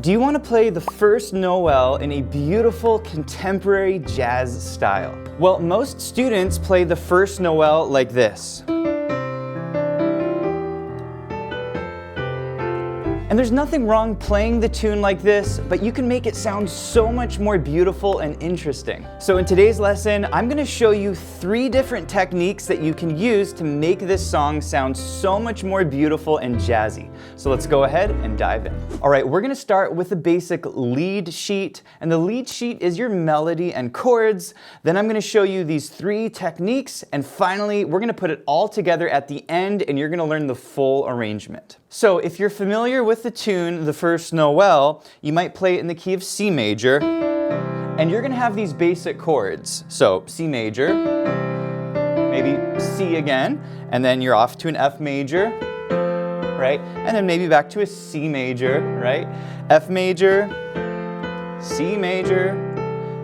Do you want to play the first Noel in a beautiful contemporary jazz style? Well, most students play the first Noel like this. And there's nothing wrong playing the tune like this, but you can make it sound so much more beautiful and interesting. So in today's lesson, I'm going to show you 3 different techniques that you can use to make this song sound so much more beautiful and jazzy. So let's go ahead and dive in. All right, we're going to start with the basic lead sheet, and the lead sheet is your melody and chords. Then I'm going to show you these 3 techniques, and finally, we're going to put it all together at the end, and you're going to learn the full arrangement. So if you're familiar with the tune, the first Noel, you might play it in the key of C major, and you're going to have these basic chords. So C major, maybe C again, and then you're off to an F major, right? And then maybe back to a C major, right? F major, C major,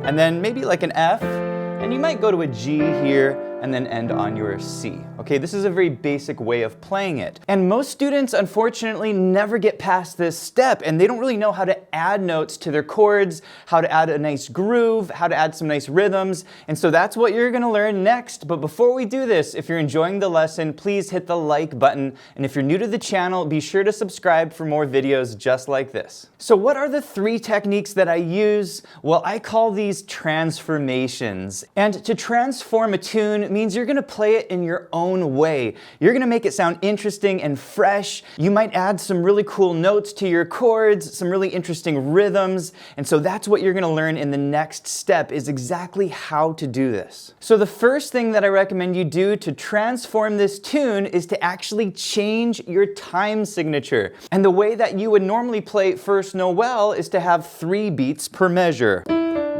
and then maybe like an F, and you might go to a G here, and then end on your C. Okay, this is a very basic way of playing it. And most students, unfortunately, never get past this step, and they don't really know how to add notes to their chords, how to add a nice groove, how to add some nice rhythms, and so that's what you're gonna learn next. But before we do this, if you're enjoying the lesson, please hit the like button, and if you're new to the channel, be sure to subscribe for more videos just like this. So what are the 3 techniques that I use? Well, I call these transformations. And to transform a tune means you're gonna play it in your own way. You're gonna make it sound interesting and fresh. You might add some really cool notes to your chords, some really interesting rhythms, and so that's what you're gonna learn in the next step, is exactly how to do this. So the first thing that I recommend you do to transform this tune is to actually change your time signature. And the way that you would normally play First Noel is to have 3 beats per measure.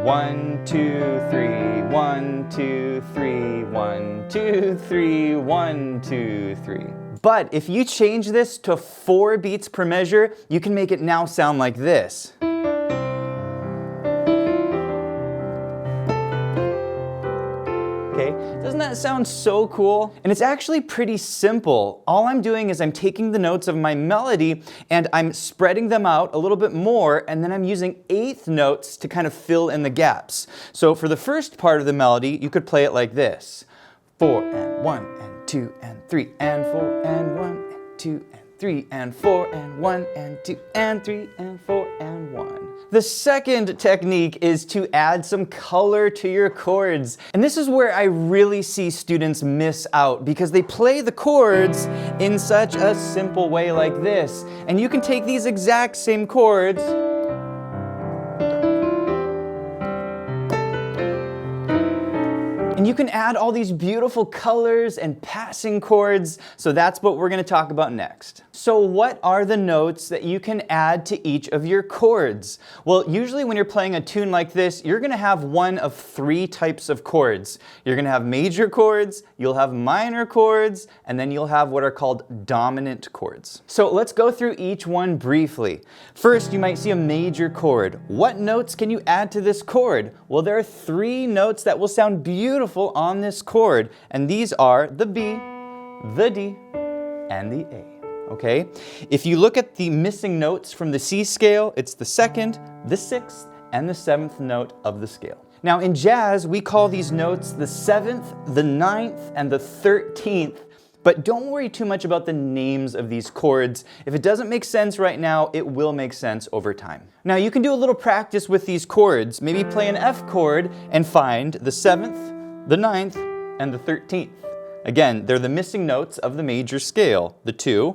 1, 2, 3, 1, 2, 3, 1, 2, 3, 1, 2, 3. But if you change this to 4 beats per measure, you can make it now sound like this. Okay, doesn't that sound so cool? And it's actually pretty simple. All I'm doing is I'm taking the notes of my melody and I'm spreading them out a little bit more, and then I'm using 1/8 notes to kind of fill in the gaps. So for the first part of the melody, you could play it like this. 4 and 1 and 2 and 3 and 4 and 1 and 2 and 3 and 4 and 1 and 2 and 3 and 4 and 1. The second technique is to add some color to your chords. And this is where I really see students miss out, because they play the chords in such a simple way like this. And you can take these exact same chords and you can add all these beautiful colors and passing chords, so that's what we're going to talk about next. So what are the notes that you can add to each of your chords? Well, usually when you're playing a tune like this, you're going to have one of 3 types of chords. You're going to have major chords, you'll have minor chords, and then you'll have what are called dominant chords. So let's go through each one briefly. First, you might see a major chord. What notes can you add to this chord? Well, there are 3 notes that will sound beautiful on this chord, and these are the B, the D, and the A. Okay? If you look at the missing notes from the C scale, it's the 2nd, the 6th, and the 7th note of the scale. Now in jazz, we call these notes the 7th, the 9th, and the 13th. But don't worry too much about the names of these chords. If it doesn't make sense right now, it will make sense over time. Now you can do a little practice with these chords. Maybe play an F chord and find the 7th, the 9th, and the 13th. Again, they're the missing notes of the major scale, the 2,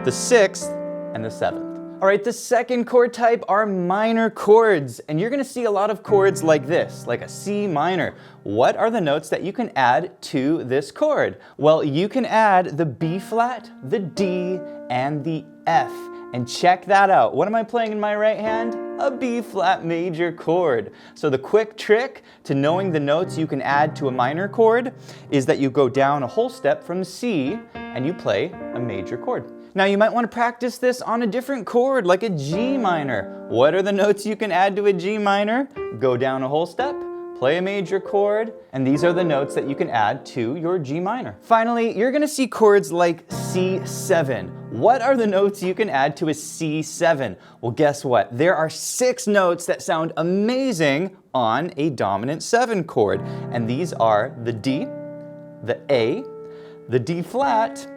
the 6th, and the 7th. All right, the second chord type are minor chords, and you're gonna see a lot of chords like this, like a C minor. What are the notes that you can add to this chord? Well, you can add the B flat, the D, and the F. And check that out. What am I playing in my right hand? A B flat major chord. So the quick trick to knowing the notes you can add to a minor chord is that you go down a whole step from C and you play a major chord. Now you might want to practice this on a different chord, like a G minor. What are the notes you can add to a G minor? Go down a whole step, play a major chord, and these are the notes that you can add to your G minor. Finally, you're gonna see chords like C7. What are the notes you can add to a C7? Well, guess what? There are 6 notes that sound amazing on a dominant 7 chord, and these are the D, the A, the D flat,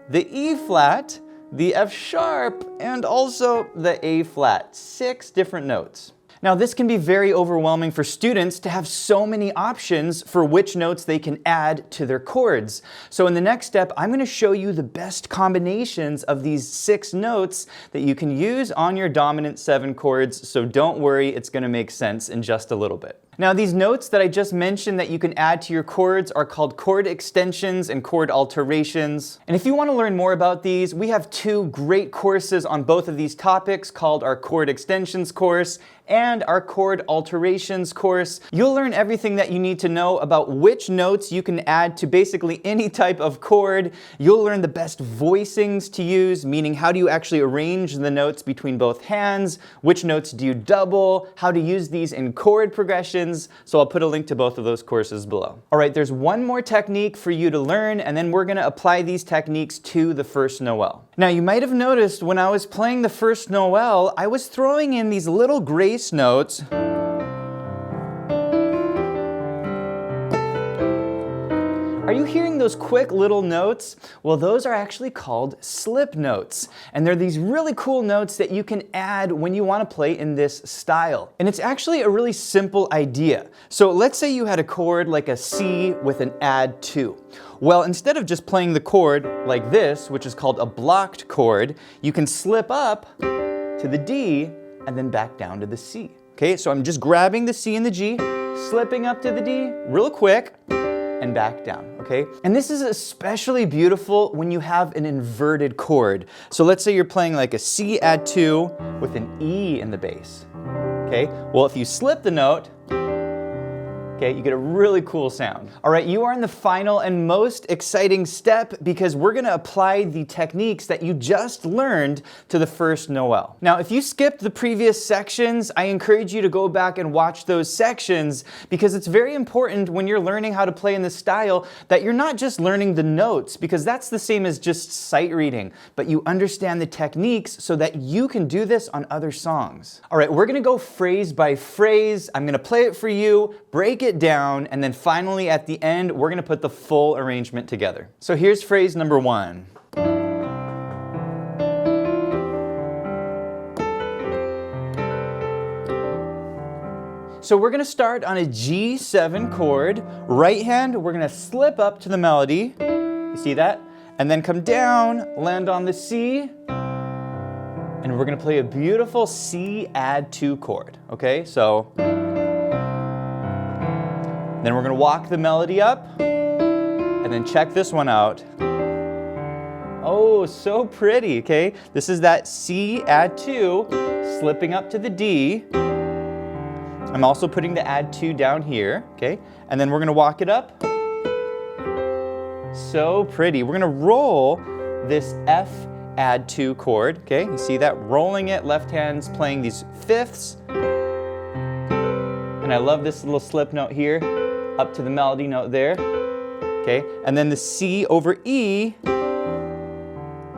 the E flat, the F sharp, and also the A flat. 6 different notes. Now, this can be very overwhelming for students to have so many options for which notes they can add to their chords. So in the next step, I'm going to show you the best combinations of these 6 notes that you can use on your dominant 7 chords, so don't worry, it's going to make sense in just a little bit. Now, these notes that I just mentioned that you can add to your chords are called chord extensions and chord alterations. And if you want to learn more about these, we have 2 great courses on both of these topics called our chord extensions course and our chord alterations course. You'll learn everything that you need to know about which notes you can add to basically any type of chord. You'll learn the best voicings to use, meaning how do you actually arrange the notes between both hands, which notes do you double, how to use these in chord progressions. So I'll put a link to both of those courses below. All right, there's one more technique for you to learn, and then we're going to apply these techniques to the first Noel. Now, you might have noticed when I was playing the first Noel, I was throwing in these little grace notes. Are you hearing those quick little notes? Well, those are actually called slip notes. And they're these really cool notes that you can add when you want to play in this style. And it's actually a really simple idea. So let's say you had a chord like a C with an add 2. Well, instead of just playing the chord like this, which is called a blocked chord, you can slip up to the D and then back down to the C. Okay, so I'm just grabbing the C and the G, slipping up to the D real quick, and back down, okay? And this is especially beautiful when you have an inverted chord. So let's say you're playing like a C add 2 with an E in the bass, okay? Well, if you slip the note, okay, you get a really cool sound. All right, you are in the final and most exciting step because we're gonna apply the techniques that you just learned to the first Noel. Now, if you skipped the previous sections, I encourage you to go back and watch those sections because it's very important when you're learning how to play in this style that you're not just learning the notes, because that's the same as just sight reading, but you understand the techniques so that you can do this on other songs. All right, we're gonna go phrase by phrase. I'm gonna play it for you, break it down, and then finally at the end, we're gonna put the full arrangement together. So here's phrase number 1. So we're gonna start on a G7 chord. Right hand, we're gonna slip up to the melody. You see that? And then come down, land on the C, and we're gonna play a beautiful C add 2 chord, okay? So then we're gonna walk the melody up, and then check this one out. Oh, so pretty, okay? This is that C add 2, slipping up to the D. I'm also putting the add 2 down here, okay? And then we're gonna walk it up. So pretty. We're gonna roll this F add 2 chord, okay? You see that? Rolling it, left hand's playing these fifths. And I love this little slip note here, up to the melody note there, okay? And then the C over E,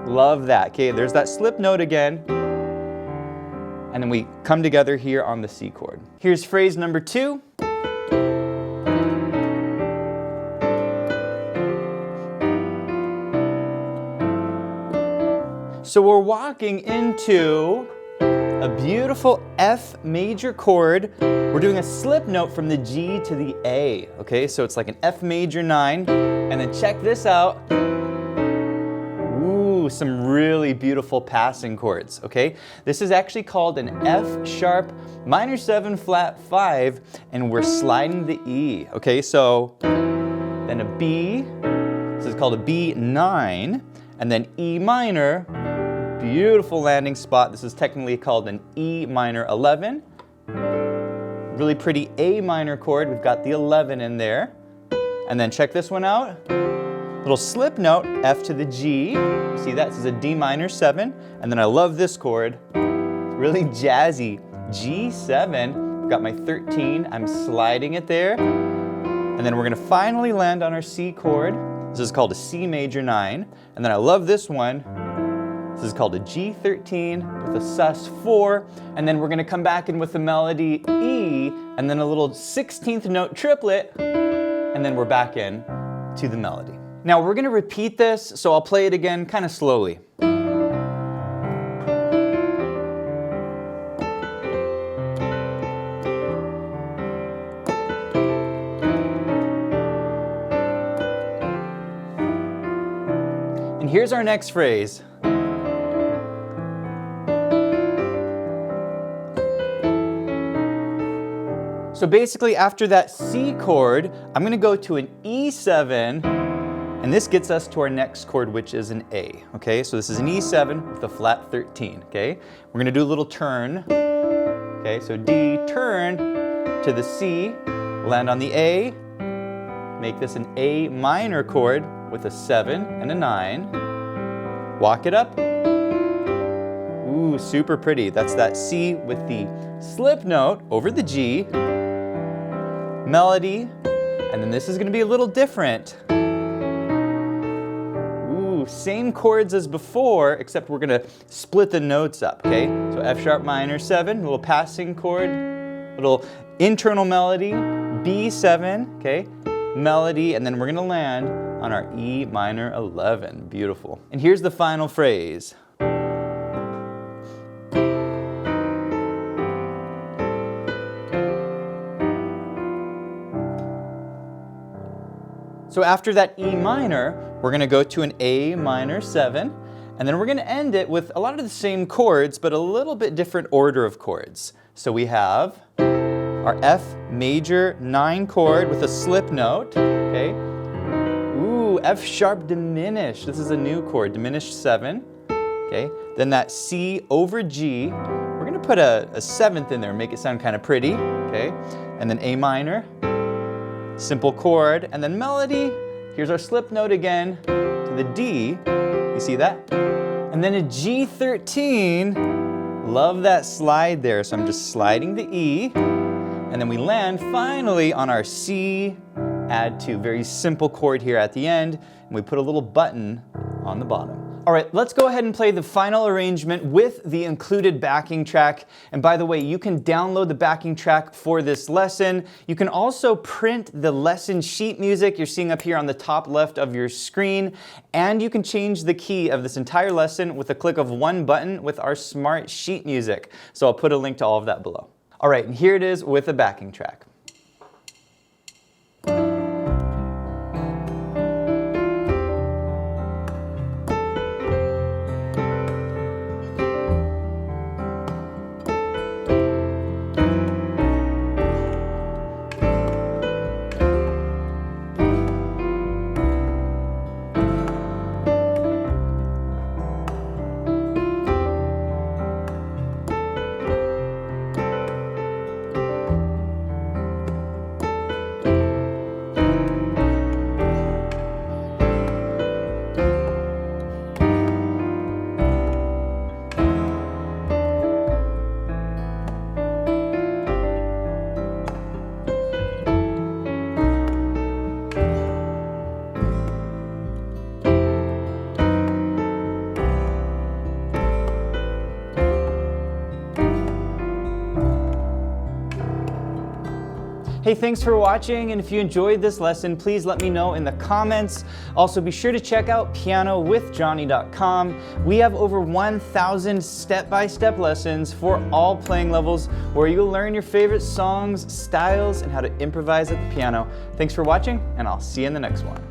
love that, okay? There's that slip note again. And then we come together here on the C chord. Here's phrase number 2. So we're walking into a beautiful F major chord. We're doing a slip note from the G to the A, okay? So it's like an F major 9, and then check this out. Ooh, some really beautiful passing chords, okay? This is actually called an F sharp minor 7 flat 5, and we're sliding the E, okay? So then a B, this is called a B9, and then E minor, beautiful landing spot. This is technically called an E minor 11. Really pretty A minor chord. We've got the 11 in there. And then check this one out. Little slip note, F to the G. See that? This is a D minor 7. And then I love this chord. Really jazzy. G7. I've got my 13. I'm sliding it there. And then we're going to finally land on our C chord. This is called a C major 9. And then I love this one. This is called a G13 with a sus4, and then we're gonna come back in with the melody E, and then a little 16th note triplet, and then we're back in to the melody. Now we're gonna repeat this, so I'll play it again kind of slowly. And here's our next phrase. So basically after that C chord, I'm gonna go to an E7, and this gets us to our next chord, which is an A, okay? So this is an E7 with a flat 13, okay? We're gonna do a little turn, okay? So D, turn to the C, land on the A, make this an A minor chord with a 7 and a 9, walk it up. Ooh, super pretty. That's that C with the slip note over the G, melody, and then this is gonna be a little different. Ooh, same chords as before, except we're gonna split the notes up, okay? So F sharp minor 7, little passing chord, little internal melody, B7, okay? Melody, and then we're gonna land on our E minor 11, beautiful. And here's the final phrase. So after that E minor, we're gonna go to an A minor 7, and then we're gonna end it with a lot of the same chords, but a little bit different order of chords. So we have our F major 9 chord with a slip note, okay? Ooh, F sharp diminished. This is a new chord, diminished 7, okay? Then that C over G, we're gonna put a 7th in there, make it sound kind of pretty, okay? And then A minor, simple chord, and then melody. Here's our slip note again to the D. You see that? And then a G13. Love that slide there. So I'm just sliding the E. And then we land finally on our C, add 2. Very simple chord here at the end. And we put a little button on the bottom. All right, let's go ahead and play the final arrangement with the included backing track. And by the way, you can download the backing track for this lesson. You can also print the lesson sheet music you're seeing up here on the top left of your screen. And you can change the key of this entire lesson with a click of one button with our smart sheet music. So I'll put a link to all of that below. All right, and here it is with the backing track. Hey, thanks for watching, and if you enjoyed this lesson, please let me know in the comments. Also, be sure to check out pianowithjonny.com. We have over 1,000 step-by-step lessons for all playing levels where you'll learn your favorite songs, styles, and how to improvise at the piano. Thanks for watching, and I'll see you in the next one.